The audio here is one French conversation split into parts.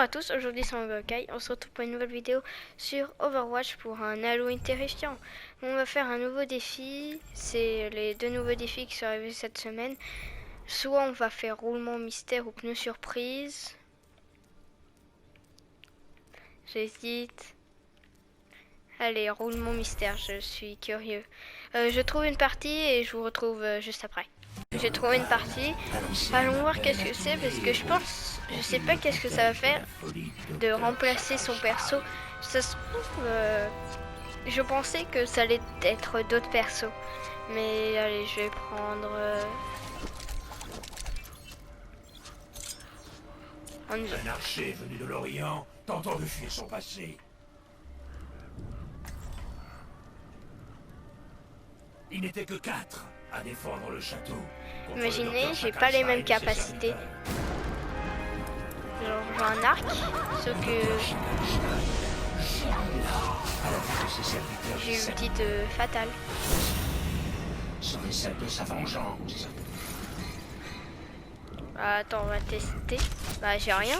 à tous, aujourd'hui c'est Mangokai, on se retrouve pour une nouvelle vidéo sur Overwatch pour un Halloween terrifiant. On va faire un nouveau défi, c'est les deux nouveaux défis qui sont arrivés cette semaine. Soit on va faire roulement mystère ou pneu surprise. J'hésite. Allez, roulement mystère, je suis curieux. Je trouve une partie et je vous retrouve juste après. J'ai trouvé une partie, allons voir qu'est-ce que c'est parce que je sais pas qu'est-ce que ça va faire de remplacer son perso. Ça se trouve, je pensais que ça allait être d'autres persos. Mais allez, je vais prendre... Un archer venu de l'Orient, tentant de fuir son passé. Il n'était que 4 à défendre le château. Imaginez, j'ai pas les mêmes capacités. Genre, j'ai un arc, sauf que j'ai une petite fatale. Serait celle de sa vengeance. Attends, on va tester. Bah, j'ai rien.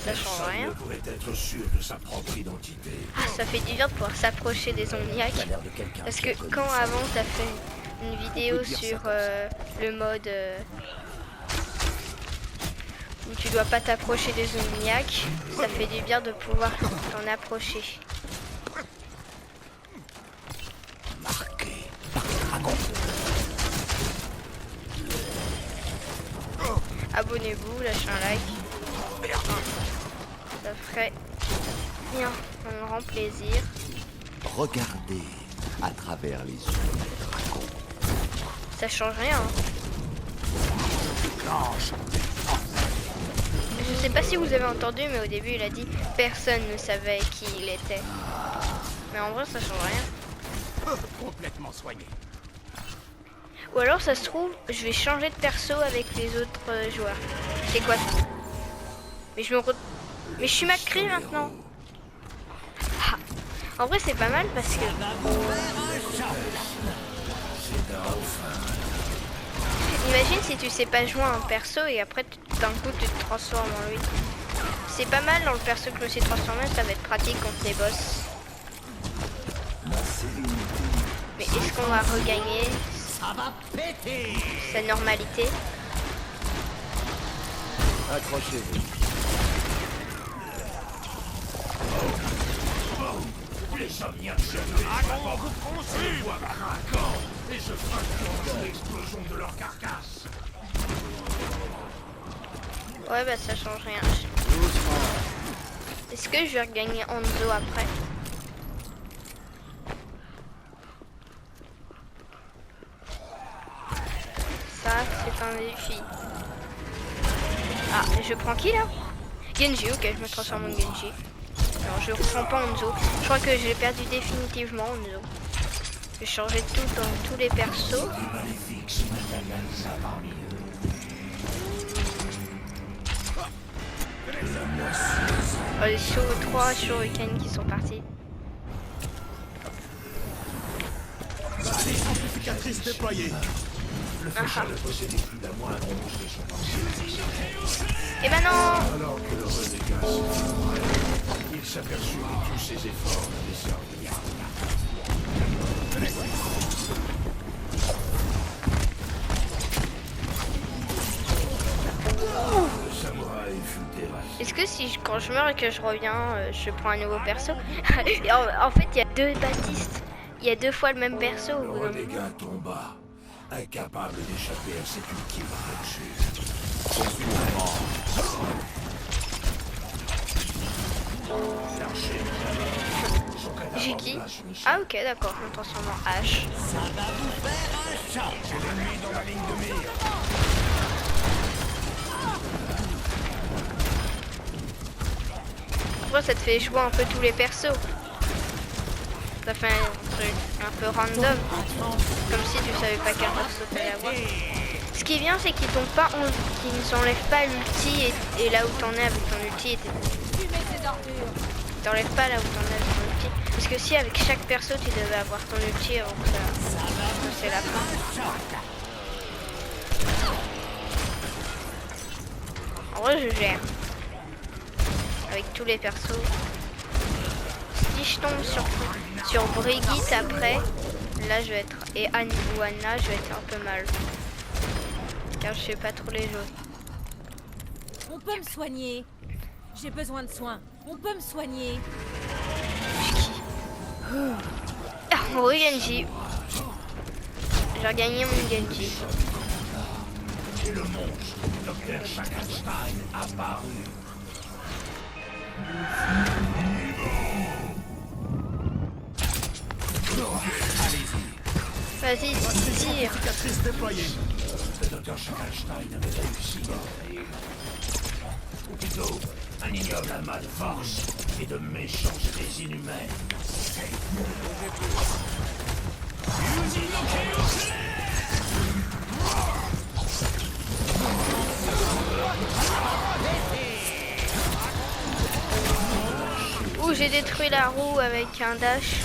Ça change rien. Pourrait être sûr de sa propre identité. Ah, ça fait du bien de pouvoir s'approcher des zombiacs. Parce que quand avant t'as fait une vidéo sur le mode où tu dois pas t'approcher des zombiacs, ça fait du bien de pouvoir t'en approcher. Marqué par le dragon. Abonnez-vous, lâchez un like. Ça ferait bien un grand plaisir. Regardez à travers les yeux du dragon. Ça change rien. Je sais pas si vous avez entendu, mais au début il a dit personne ne savait qui il était. Mais en vrai ça change rien. Complètement soigné. Ou alors ça se trouve, je vais changer de perso avec les autres joueurs. C'est quoi? Mais je suis McCree maintenant. Ah. En vrai c'est pas mal parce que... Imagine si tu sais pas jouer à un perso et après d'un coup tu te transformes en lui. C'est pas mal dans le perso que je me suis transformé, ça va être pratique contre les boss. Mais est-ce qu'on va regagner sa normalité? Accrochez-vous. Les omniaques dragon vous consume et je frappe l'explosion de leur carcasse. Ouais bah ça change rien. Est-ce que je vais regagner Hanzo après? Ça c'est un défi. Ah, je prends qui là? Genji, ok, je me transforme en Genji. Non, je reprends pas Hanzo. Je crois que je l'ai perdu définitivement Hanzo. Je vais changer tout dans tous les persos. Oh, les 3 shurikens qui sont partis. Amplificatrice déployée. Le flécheur ne possédait plus la moindre once de son pensée. Eh ben non! Alors que le renégat il s'aperçut que tous ses efforts n'avaient servi à rien. Le samouraï fut dévasté. Est-ce que si quand je meurs et que je reviens, je prends un nouveau perso? En fait, il y a 2 Baptistes. Il y a 2 fois le même perso. Le renégat tomba, incapable d'échapper à cette ultime J'ai qui? Ah ok d'accord, je me transforme en H. Ça va vous faire un choc. J'ai l'ennemi dans la ligne de mire. Après ça te fait jouer un peu tous les persos. Ça fait un truc un peu random. Comme si tu savais pas quel perso t'allais avoir. Ce qui est bien c'est qu'ils tombent pas, qu'ils ne s'enlèvent pas l'ulti et là où t'en es avec ton ulti. T'enlèves pas là où t'en es avec ton ulti. Parce que si avec chaque perso tu devais avoir ton ulti avant que ça c'est la fin. En vrai je gère. avec tous les persos. Si je tombe sur Brigitte après, là je vais être... Et Anne ou Anna, je vais être un peu mal. Car je sais pas trop les jeux. On peut me soigner. J'ai besoin de soins. On peut me soigner. Ah, oui, Genji. J'ai regagné mon Genji. Et le monstre, Dr. Shacklestein, apparu. Vas-y, tire. Cicatrice déployée. Le Dr. Shacklestein avait réussi à créer... Ou plutôt, un ignoble amas de force et de méchancetés inhumaines. Ouh, j'ai détruit la roue avec un dash.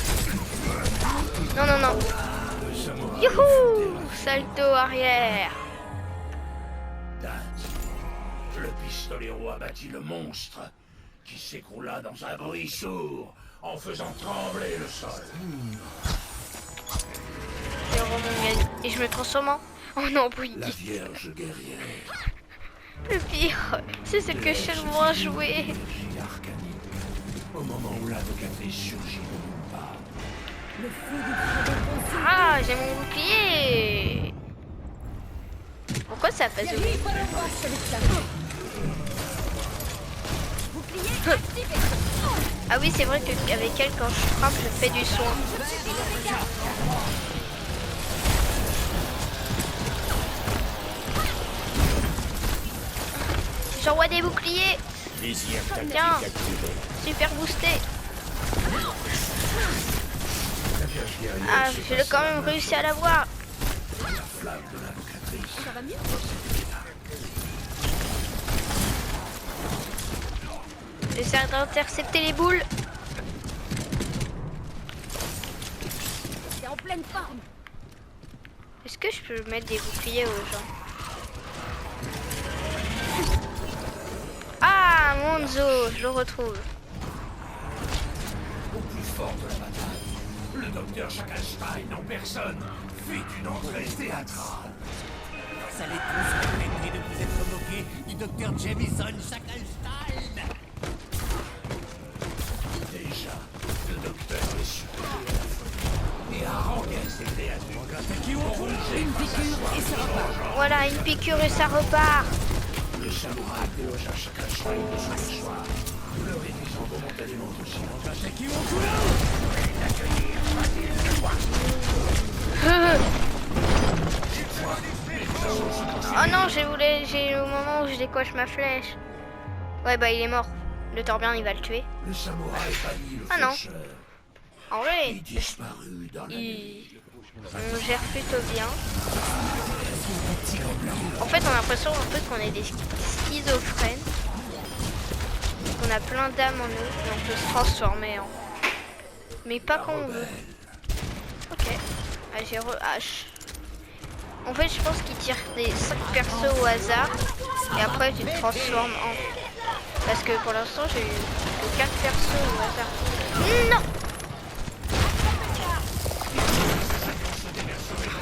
Non, non, non. Youhou! Salto arrière. Date. Le pistolet-roi battit le monstre, qui s'écroula dans un bruit sourd, en faisant trembler le sol. Et je me transforme en... Oh non, La Brigitte. Vierge guerrière, Le pire, c'est ce que je sais le moins jouer. J. Arcani, au moment où l'invocatrice surgit de nulle part. Le feu du dragon. Ah, j'ai mon bouclier. Pourquoi ça passe Lui, pas le voir, celui-là. Bouclier activé. Ah oui, c'est vrai qu'avec elle, quand je frappe, je fais du soin. J'envoie des boucliers. Tiens, super boosté. Ah, j'ai quand même réussi à l'avoir. Ça va mieux? J'essaie d'intercepter les boules. C'est en pleine forme. Est-ce que je peux mettre des boucliers aux gens? Ah, Monzo, je le retrouve. Au plus fort de la bataille, le docteur Shacklestein en personne fit une entrée théâtrale. Vous allez tous regretter de vous être moqués du docteur Jamison Shacklestein. Déjà, le docteur est supérieur à la folie et haranguait ses créatures. Une piqûre et ça repart. Voilà, une piqûre et ça repart. Le samouraï délogea Shacklestein de son mâchoire, le réduisant momentanément au silence. Oh non, j'ai au moment où je décoche ma flèche. Ouais, bah il est mort. Le Torbjörn, il va le tuer. Le samouraï bannit le Ah non. faucheur En vrai, et disparut dans la nuit. on gère plutôt bien. En fait, on a l'impression un peu qu'on est des schizophrènes. On a plein d'âmes en nous et on peut se transformer en... Mais pas quand on veut. Ok. Ah, j'ai re-H. En fait, je pense qu'il tire des 5 persos au hasard. Et après, tu te transformes en... Parce que pour l'instant, j'ai eu que 4 persos au hasard. Non!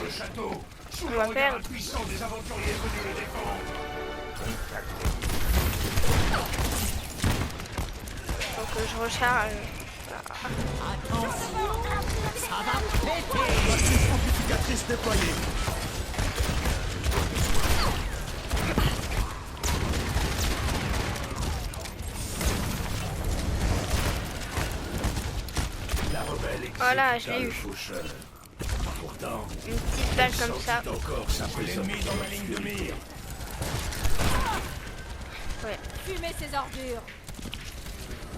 Le château, sous On le va regard perdre. impuissant des aventuriers venus le défendre. Faut que je recharge. Ça va péter. Cicatrice déployée. La rebelle Voilà, je l'ai exécuta le eu. faucheur. Pourtant, Une petite balle comme ça. sentit encore sa présence dans ma ligne de mire. Ouais. Fumez ces ordures.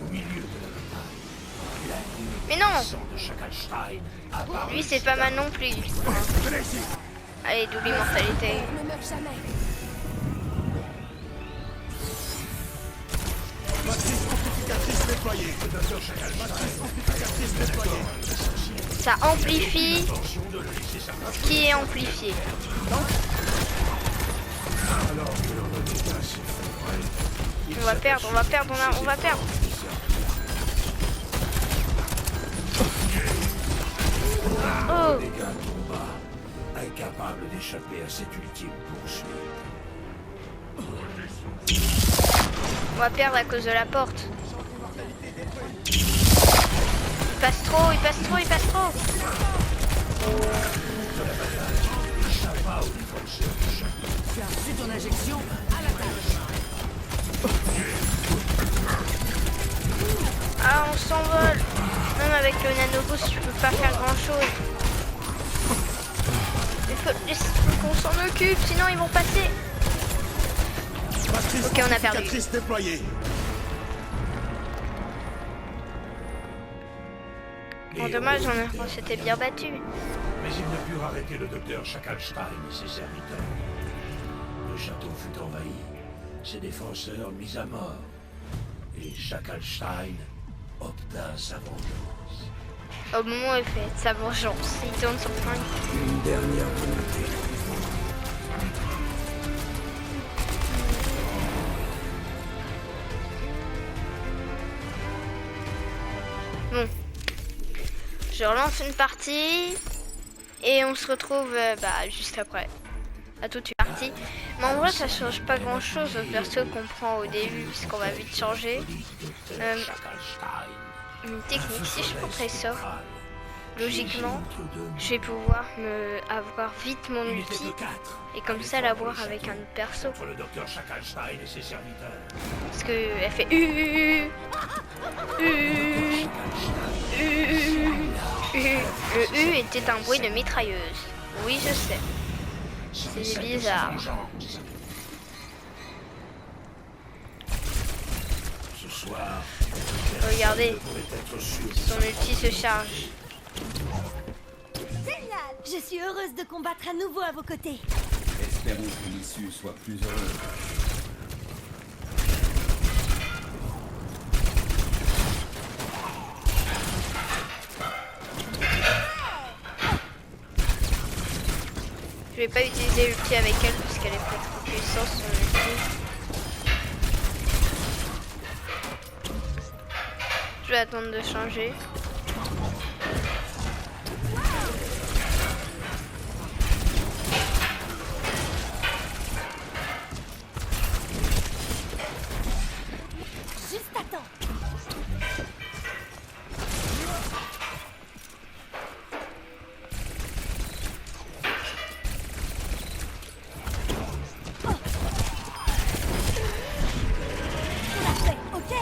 Au milieu de la bataille, la ligne Mais non! sang de Shacklestein apparut. Lui, c'est pas mal non plus. Venez ici. Allez, double immortalité. Ne meurt jamais. Cicatrice déployée. Le docteur Shacklestein. Cicatrice déployée. Ça amplifie Attention de le laisser s'abattre. ce qui est amplifié. Alors que le renégat s'est fait prêt, On va perdre, on va perdre, on va perdre. Renégat tomba, incapable d'échapper à cette ultime poursuite. On va perdre à cause de la porte. Il passe trop, il passe trop, il passe trop. Échappa aux défenseurs du château. Tu as reçu ton injection à la tâche. Ah, on s'envole. Même avec le nanoboost, je peux pas faire grand chose. Il faut qu'on s'en occupe, sinon ils vont passer. Ok, on a perdu. Bon, dommage, on s'était bien battu. Mais ils ne purent arrêter le docteur Schackelstein et ses serviteurs. Le château fut envahi, ses défenseurs mis à mort. Et Schackelstein obtint sa vengeance. Au moment où il fait sa vengeance, il tourne sur flingue. Une dernière volonté. Bon. Je relance une partie. Et on se retrouve juste après. À toute une partie. Mais en vrai, ça change pas grand chose au perso qu'on prend au début, puisqu'on va vite changer. Une technique, si je prendrais ça, logiquement, je vais pouvoir avoir vite mon ulti et comme ça l'avoir avec un autre perso. Le docteur Schackelstein et ses serviteurs. Parce que elle fait Le U était un bruit de mitrailleuse. Oui, je sais. C'est bizarre. Ce soir, Regardez, pourrait être sûr. son ulti se charge. Génial! Je suis heureuse de combattre à nouveau à vos côtés. Espérons que l'issue soit plus heureuse. Je vais pas utiliser l'ulti avec elle parce qu'elle est pas trop puissante son ulti. Je vais attendre de changer. Juste attends. Parfait, ok?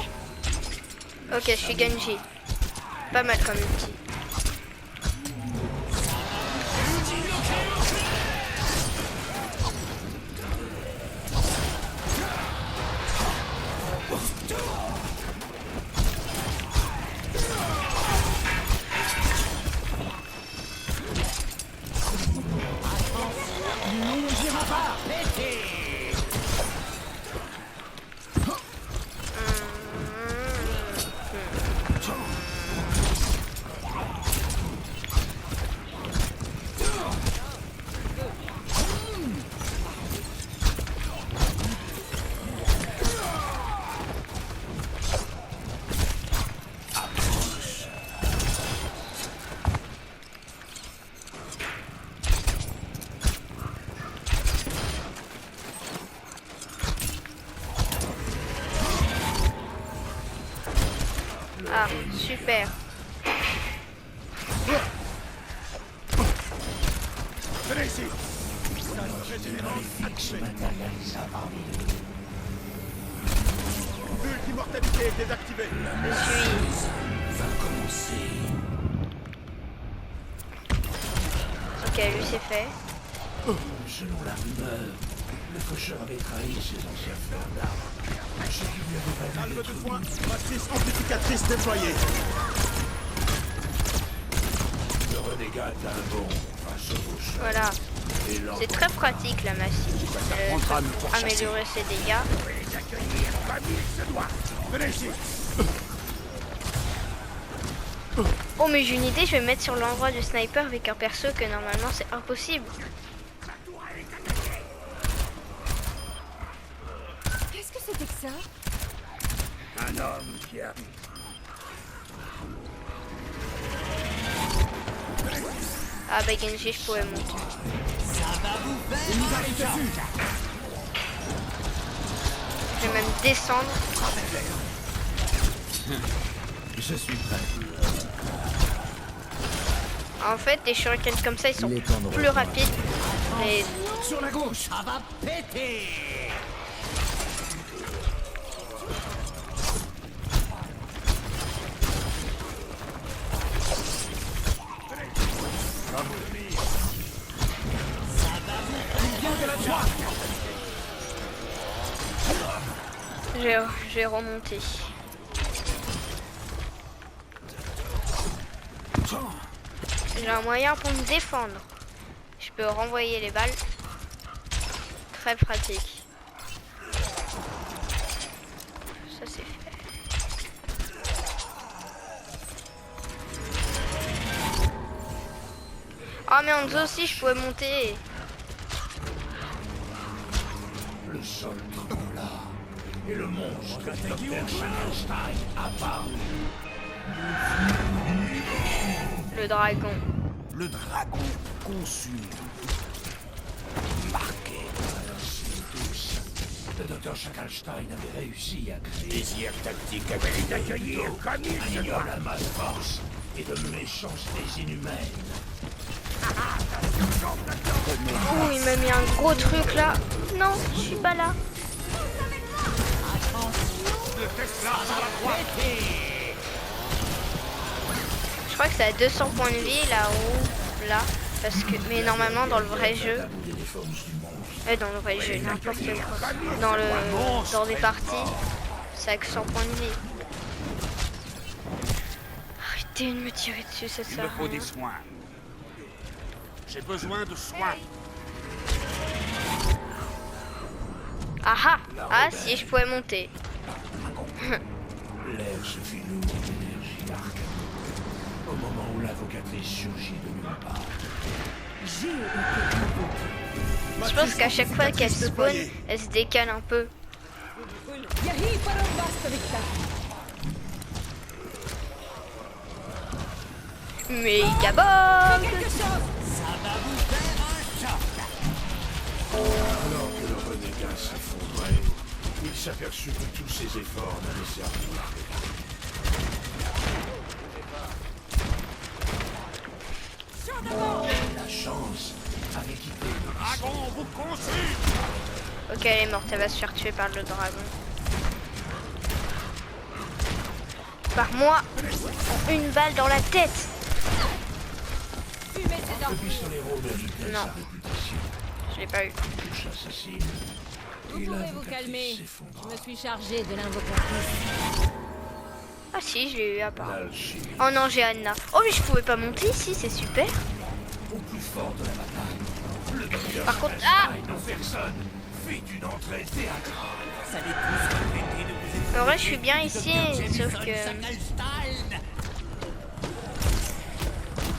Ok, je suis Genji. Pas mal comme ulti. Ah, super. Venez ici. Bulle d'immortalité est désactivée. Je suis... Va commencer. Ok, lui c'est fait. Selon la rumeur, le faucheur avait trahi ses anciens frères d'armes. Ce qui lui avait valu Calme d'être de soin. mis. Matrice amplificatrice déployée. Le renégat a un bon face au faucheur. Voilà. Et l'ordre C'est très pratique la massif. prendra nous pour Améliorer ses dégâts. Venez ici. Oh mais j'ai une idée, je vais me mettre sur l'endroit du sniper avec un perso que normalement c'est impossible. Qu'est-ce que c'était que ça? Un homme qui a... Ah bah Genji, je pouvais monter. Je vais même descendre. Je suis prêt. En fait, les shurikens comme ça, ils sont plus rapides. Et Sur la gauche, ça va péter. j'ai remonté. J'ai un moyen pour me défendre. Je peux renvoyer les balles. Très pratique. Ça c'est fait. Ah mais en dessous aussi je pouvais monter. Le sol trembla et le monstre du docteur Shacklestein apparut. Le dragon. Le dragon consumé. Marqué. Ainsi tous, le docteur Shacklestein avait réussi à créer Désir tactique avait d'accueillir comme il un se doit. ignoble amas de force et de méchancetés inhumaines. Oh il m'a mis un gros truc là. Non, je suis pas là. Je crois que c'est à 200 points de vie là-haut, là, parce que mais normalement dans le vrai jeu, dans le vrai jeu n'importe quoi, dans des parties, c'est avec 100 points de vie. Arrêtez de me tirer dessus, ça sert à rien. soins. J'ai besoin de soins. Ah ah, ah si je pouvais monter. L'air se fit lourd d'énergie arcane au moment où l'invocatrice surgit de nulle part. Je pense qu'à chaque fois qu'elle spawn, elle se décale un peu. Mais gabog! Alors que le renégat s'effondrait, il s'aperçut que tous ses efforts n'avaient servi à rien. La chance avait quitté le Dragon vous consume. Ok, elle est morte, elle va se faire tuer par le dragon. Par moi, une balle dans la tête. Le pistolet méritait Non. sa réputation. Je l'ai pas eu. Touche assassine. Vous Et pouvez vous l'invocatrice calmer. s'effondra. Je me suis chargée de l'invocatrice. Ah si, je l'ai eu à part. L'alchimie, Oh non, j'ai Anna. Oh mais je pouvais pas monter ici, c'est super. au plus fort de la bataille, le docteur Par contre, ah, Shacklestein en personne fit une entrée théâtrale. Ça les tous regretter de vous être en vrai je suis bien ici, sauf que... Shacklestein.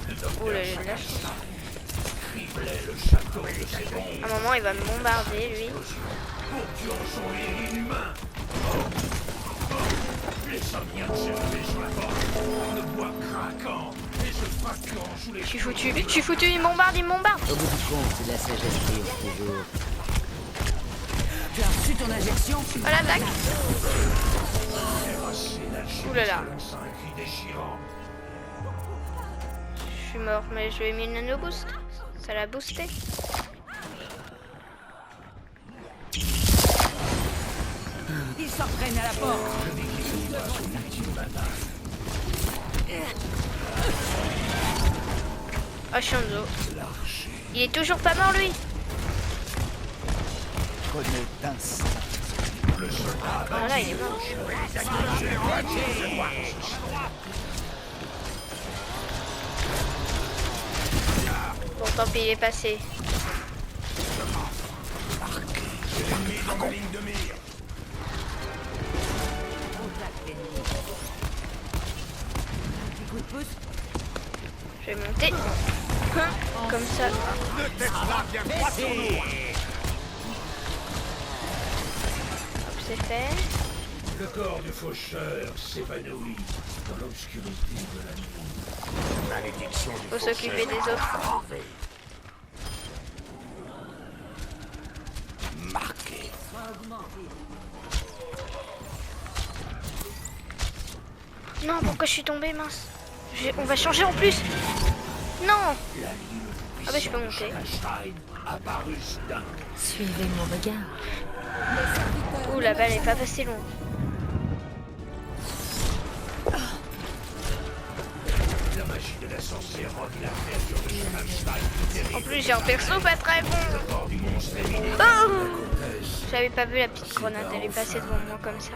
Le docteur Oh là là. Shacklestein criblait le château de ses bombes. À un moment il va me bombarder lui. Ponctuant son lit inhumain. Les somniaques s'élevaient sur la porte, le bois craquant et se fracturant sous les Je suis foutu, il me bombarde, il me bombarde. Au bout du compte, c'est de la sagesse triomphe toujours. Tu as reçu ton injection? Oh l'attaque. terrassés d'alchimie. Ouh là là. lança un cri déchirant. Je suis mort, mais je lui ai mis le nano boost. Ça l'a boosté. Ils s'en prennent à la porte. Oh Shanzo. Il est toujours pas mort lui. Prenez d'instinct. Ah là il est mort. Bon tant pis, il est passé. Je vais monter. Comme ça. Le Tesla vient droit sur nous. Hop, c'est fait. Le corps du faucheur s'évanouit dans l'obscurité de la nuit. Malédiction du Faut s'occuper des autres. Marqué. Non, pourquoi je suis tombée, mince. On va changer en plus. Non. Ah bah je peux monter. Schachalstein apparut soudain. Suivez mon regard. Ouh, la balle est pas passée loin. La magie de la sorcière rendit la créature de Schachalstein En plus, j'ai un perso pas très bon. hors du monstre éliminé. Oh, j'avais pas vu la petite grenade, elle est passée devant moi comme ça.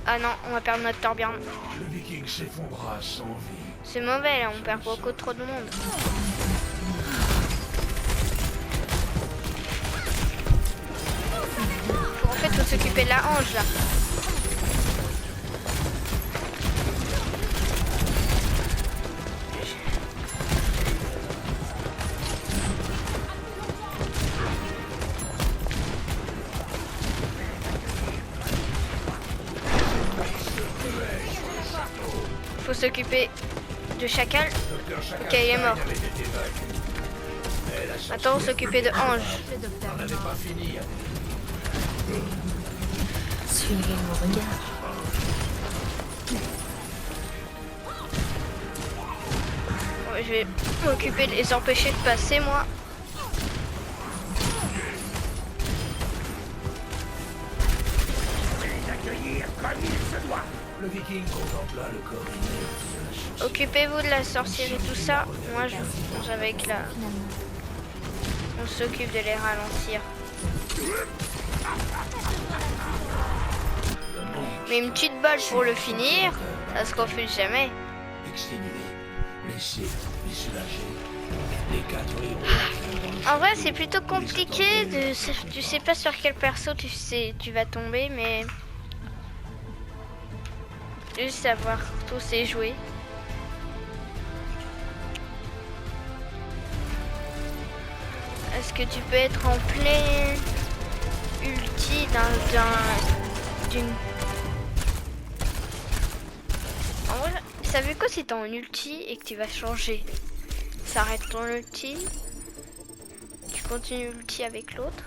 Ah non, on va perdre notre Torbjorn. Le viking s'effondra sans vie. C'est mauvais là, on perd beaucoup trop de monde. Faut s'occuper de la hanche là. Faut s'occuper de Chacal. Ok, il est mort. Attends, s'occuper de Ange. On n'avait pas fini. Suivez mon regard. Ouais, je vais m'occuper de les empêcher de passer, moi. Le viking contempla le corps inerte de la sorcière. Occupez-vous de la sorcière et tout ça. Moi, avec la... On s'occupe de les ralentir. Mais une petite balle pour le finir, ça se refuse jamais. Exténué, blessé et soulagé, les 4 héros. En vrai, c'est plutôt compliqué. Tu sais pas sur quel perso tu vas tomber, mais... Juste savoir tous ces jouets. Est-ce que tu peux être en plein ulti d'une... En vrai, ça veut quoi si t'es en ulti et que tu vas changer? Ça arrête ton ulti. Tu continues ulti avec l'autre.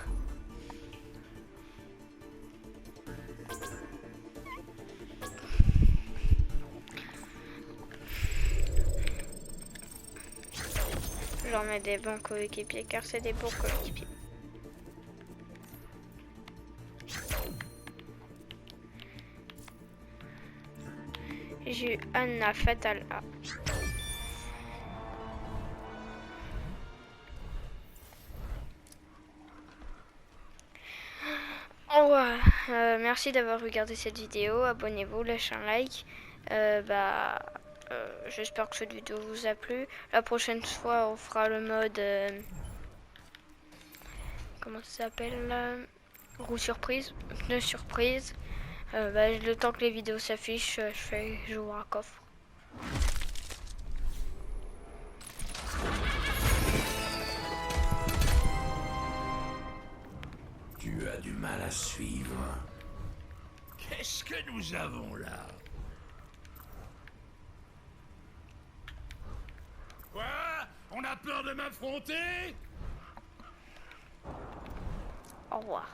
J'en ai des bons coéquipiers car c'est des bons coéquipiers. J'ai eu Anna Fatal A. Oh, merci d'avoir regardé cette vidéo. Abonnez-vous, lâchez un like. J'espère que cette vidéo vous a plu. La prochaine fois, on fera le mode... comment ça s'appelle là? Roue surprise, pneu surprise. Le temps que les vidéos s'affichent, je vous un coffre. Tu as du mal à suivre. Qu'est-ce que nous avons là? Quoi? On a peur de m'affronter? Au revoir.